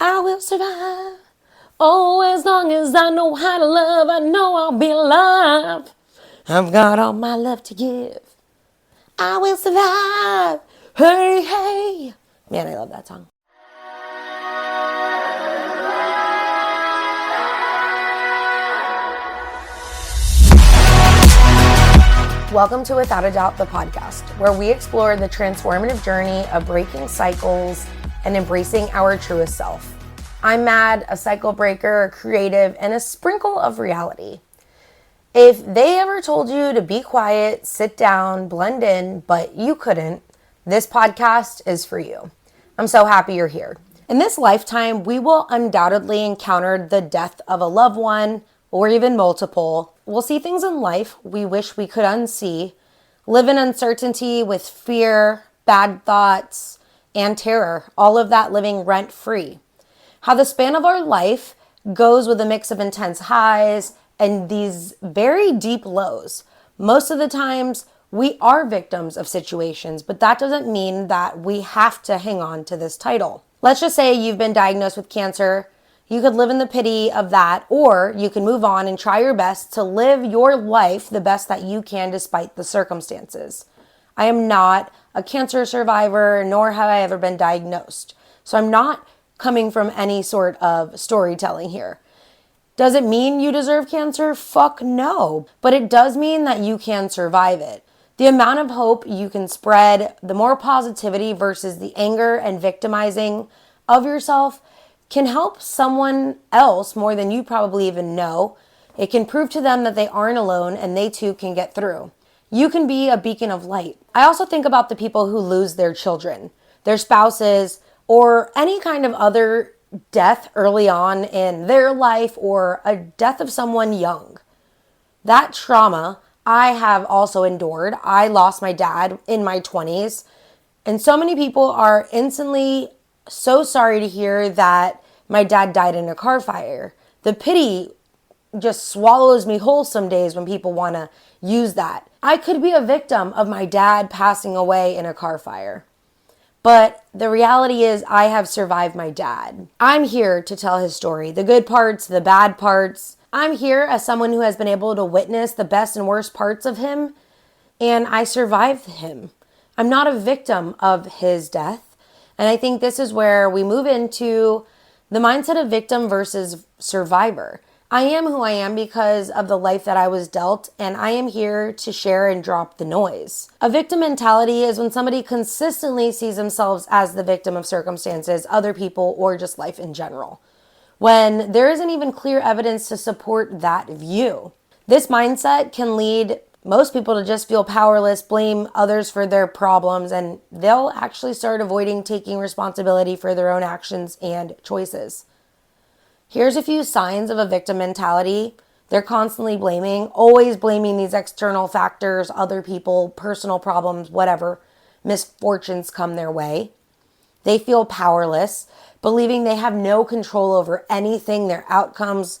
I will survive. Oh, as long as I know how to love, I know I'll be loved. I've got all my love to give. I will survive. Hey, hey. Man, I love that song. Welcome to Without a Doubt, the podcast, where we explore the transformative journey of breaking cycles and embracing our truest self. I'm Mad, a cycle breaker, a creative, and a sprinkle of reality. If they ever told you to be quiet, sit down, blend in, but you couldn't, this podcast is for you. I'm so happy you're here. In this lifetime, we will undoubtedly encounter the death of a loved one, or even multiple. We'll see things in life we wish we could unsee, live in uncertainty with fear, bad thoughts, and terror, all of that living rent-free. How the span of our life goes with a mix of intense highs and these very deep lows. Most of the times, we are victims of situations, but that doesn't mean that we have to hang on to this title. Let's just say you've been diagnosed with cancer. You could live in the pity of that, or you can move on and try your best to live your life the best that you can despite the circumstances. I am not a cancer survivor, nor have I ever been diagnosed. So I'm not coming from any sort of storytelling here. Does it mean you deserve cancer? Fuck no. But it does mean that you can survive it. The amount of hope you can spread, the more positivity versus the anger and victimizing of yourself can help someone else more than you probably even know. It can prove to them that they aren't alone and they too can get through. You can be a beacon of light. I also think about the people who lose their children, their spouses, or any kind of other death early on in their life or a death of someone young. That trauma I have also endured. I lost my dad in my 20s, and so many people are instantly so sorry to hear that my dad died in a car fire. The pity just swallows me whole some days when people want to use that. I could be a victim of my dad passing away in a car fire. But the reality is I have survived my dad. I'm here to tell his story, the good parts, the bad parts. I'm here as someone who has been able to witness the best and worst parts of him, and I survived him. I'm not a victim of his death. And I think this is where we move into the mindset of victim versus survivor. I am who I am because of the life that I was dealt, and I am here to share and drop the noise. A victim mentality is when somebody consistently sees themselves as the victim of circumstances, other people, or just life in general, when there isn't even clear evidence to support that view. This mindset can lead most people to just feel powerless, blame others for their problems, and they'll actually start avoiding taking responsibility for their own actions and choices. Here's a few signs of a victim mentality. They're constantly blaming, always blaming these external factors, other people, personal problems, whatever, misfortunes come their way. They feel powerless, believing they have no control over anything, their outcomes,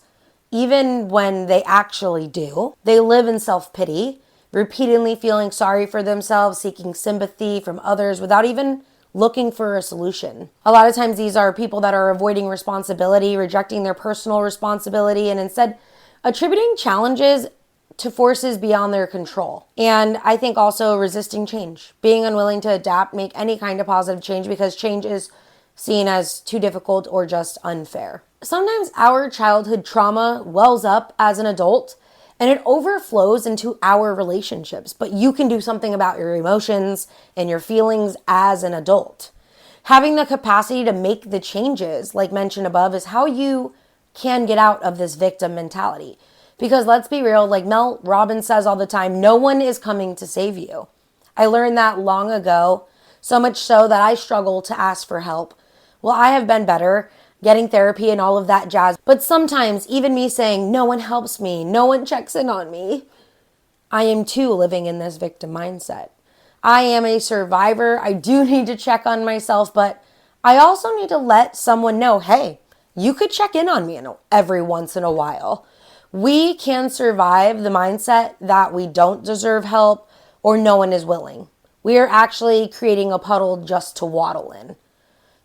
even when they actually do. They live in self-pity, repeatedly feeling sorry for themselves, seeking sympathy from others without even looking for a solution. A lot of times these are people that are avoiding responsibility, rejecting their personal responsibility, and instead attributing challenges to forces beyond their control. And I think also resisting change, being unwilling to adapt, make any kind of positive change because change is seen as too difficult or just unfair. Sometimes our childhood trauma wells up as an adult and it overflows into our relationships, but you can do something about your emotions and your feelings as an adult. Having the capacity to make the changes, like mentioned above, is how you can get out of this victim mentality. Because let's be real, like Mel Robbins says all the time, no one is coming to save you. I learned that long ago, so much so that I struggle to ask for help. Well, I have been better, getting therapy and all of that jazz. But sometimes even me saying, no one helps me, no one checks in on me, I am too living in this victim mindset. I am a survivor. I do need to check on myself, but I also need to let someone know, hey, you could check in on me every once in a while. We can survive the mindset that we don't deserve help or no one is willing. We are actually creating a puddle just to waddle in.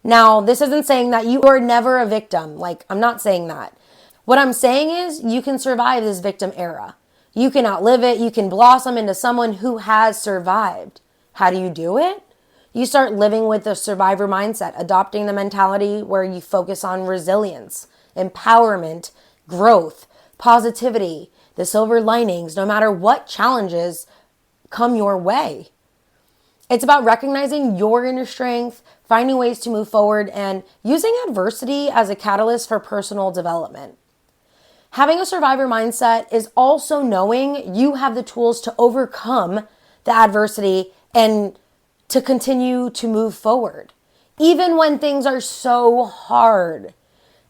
Now, this isn't saying that you are never a victim. Like, I'm not saying that. What I'm saying is you can survive this victim era. You can outlive it. You can blossom into someone who has survived. How do you do it? You start living with the survivor mindset, adopting the mentality where you focus on resilience, empowerment, growth, positivity, the silver linings, no matter what challenges come your way. It's about recognizing your inner strength, finding ways to move forward, and using adversity as a catalyst for personal development. Having a survivor mindset is also knowing you have the tools to overcome the adversity and to continue to move forward, even when things are so hard.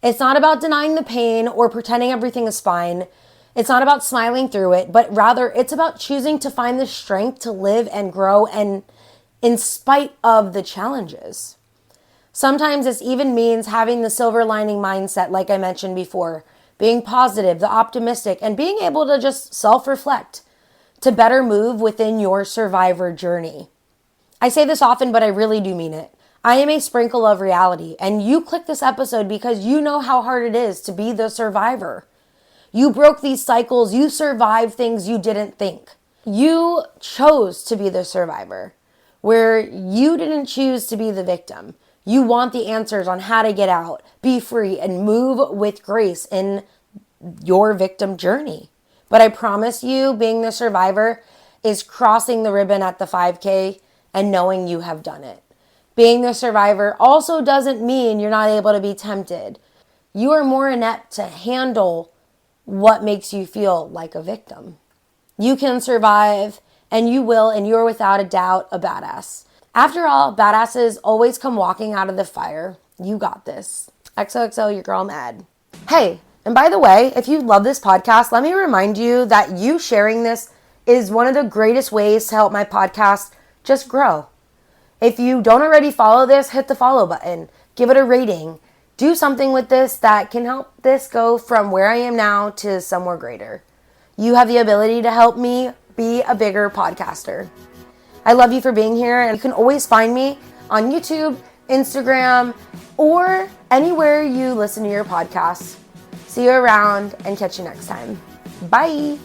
It's not about denying the pain or pretending everything is fine. It's not about smiling through it, but rather it's about choosing to find the strength to live and grow and in spite of the challenges. Sometimes this even means having the silver lining mindset, like I mentioned before, being positive, the optimistic, and being able to just self-reflect to better move within your survivor journey. I say this often, but I really do mean it. I am a sprinkle of reality, and you click this episode because you know how hard it is to be the survivor. You broke these cycles, you survived things you didn't think. You chose to be the survivor, where you didn't choose to be the victim. You want the answers on how to get out, be free, and move with grace in your victim journey. But I promise you, being the survivor is crossing the ribbon at the 5K and knowing you have done it. Being the survivor also doesn't mean you're not able to be tempted. You are more inept to handle what makes you feel like a victim. You can survive, and you will, and you're without a doubt a badass. After all, badasses always come walking out of the fire. You got this. XOXO, your girl Mad. Hey, and by the way, if you love this podcast, let me remind you that you sharing this is one of the greatest ways to help my podcast just grow. If you don't already follow this, hit the follow button, give it a rating, do something with this that can help this go from where I am now to somewhere greater. You have the ability to help me be a bigger podcaster. I love you for being here, and you can always find me on YouTube, Instagram, or anywhere you listen to your podcasts. See you around and catch you next time. Bye.